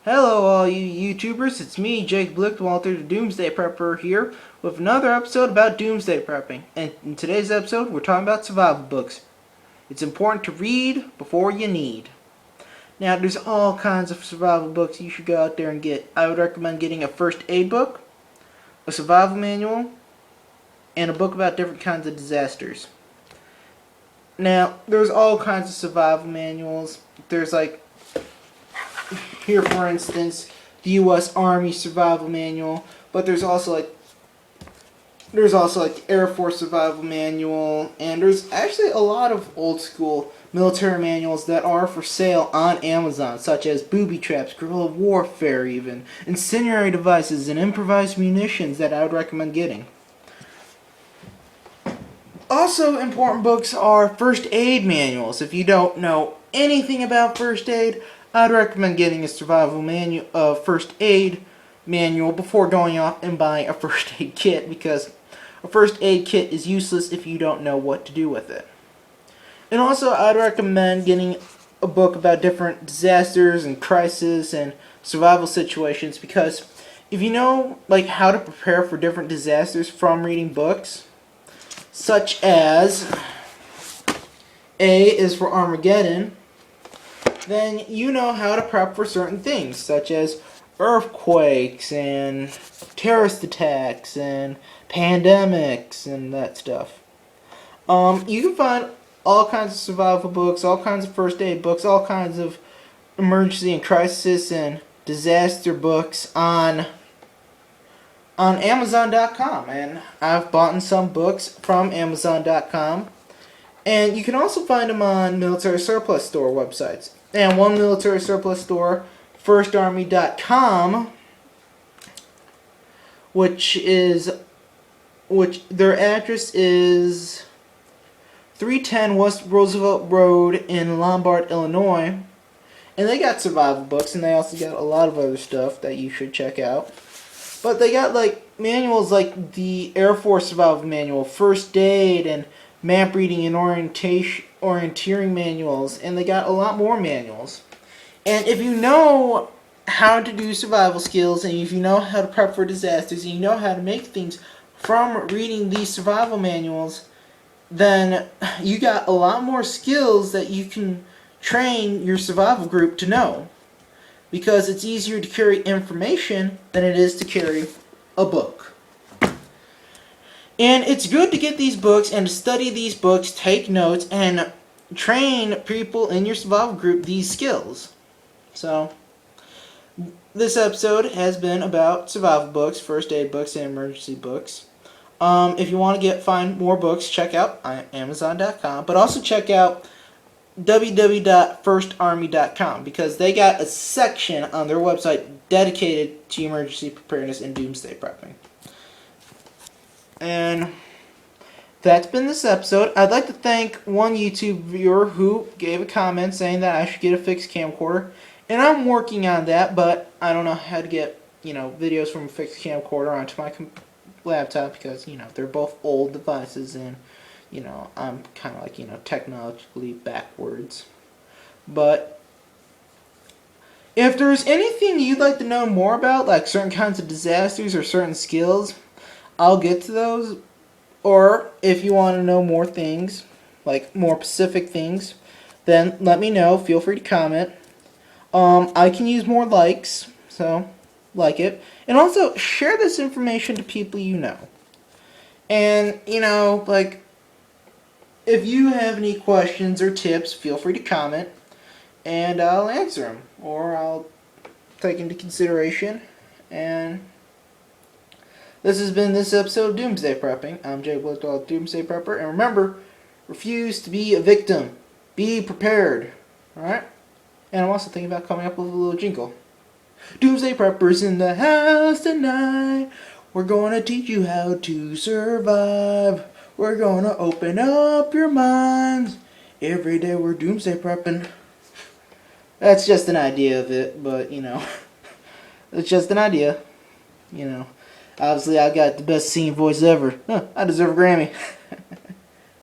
Hello all you YouTubers, it's me, Jake Blickwalter, the Doomsday Prepper here, with another episode about Doomsday Prepping. And in today's episode, we're talking about survival books. It's important to read before you need. Now, there's all kinds of survival books you should go out there and get. I would recommend getting a first aid book, a survival manual, and a book about different kinds of disasters. Now, there's all kinds of survival manuals. There's like, here for instance, the U.S. Army Survival Manual, but there's also like the Air Force Survival Manual, and there's actually a lot of old school military manuals that are for sale on Amazon, such as booby traps, guerrilla warfare even, incendiary devices, and improvised munitions that I would recommend getting. Also important books are first aid manuals. If you don't know anything about first aid, I'd recommend getting a survival manual, first aid manual before going off and buying a first aid kit, because a first aid kit is useless if you don't know what to do with it. And also, I'd recommend getting a book about different disasters and crises and survival situations, because if you know like how to prepare for different disasters from reading books, such as A is for Armageddon, then you know how to prep for certain things, such as earthquakes and terrorist attacks and pandemics and that stuff. You can find all kinds of survival books, all kinds of first aid books, all kinds of emergency and crisis and disaster books on Amazon.com, and I've bought some books from Amazon.com, and you can also find them on military surplus store websites. And one military surplus store, FirstArmy.com, which their address is 310 West Roosevelt Road in Lombard, Illinois, and they got survival books, and they also got a lot of other stuff that you should check out. But they got like manuals like the Air Force Survival Manual, First Aid, and map reading and orienteering manuals, and they got a lot more manuals. And if you know how to do survival skills, and if you know how to prep for disasters, and you know how to make things from reading these survival manuals, then you got a lot more skills that you can train your survival group to know. Because it's easier to carry information than it is to carry a book. And it's good to get these books and to study these books, take notes, and train people in your survival group these skills. So, this episode has been about survival books, first aid books, and emergency books. If you want to find more books, check out Amazon.com, but also check out www.firstarmy.com, because they got a section on their website dedicated to emergency preparedness and doomsday prepping. And that's been this episode. I'd like to thank one YouTube viewer who gave a comment saying that I should get a fixed camcorder, and I'm working on that, but I don't know how to get videos from a fixed camcorder onto my laptop, because they're both old devices, and I'm kind of like, technologically backwards. But if there's anything you'd like to know more about, like certain kinds of disasters or certain skills, I'll get to those. Or if you want to know more things, like more specific things, then let me know. Feel free to comment. I can use more likes, so like it. And also, share this information to people you know. And, if you have any questions or tips, feel free to comment, and I'll answer them, or I'll take into consideration. And this has been this episode of Doomsday Prepping. I'm Jake Blickwalter, Doomsday Prepper, and remember, refuse to be a victim. Be prepared. Alright? And I'm also thinking about coming up with a little jingle. Doomsday Preppers in the house tonight. We're going to teach you how to survive. We're gonna open up your minds. Every day we're doomsday prepping. That's just an idea of it, but it's just an idea. Obviously I got the best singing voice ever. I deserve a Grammy.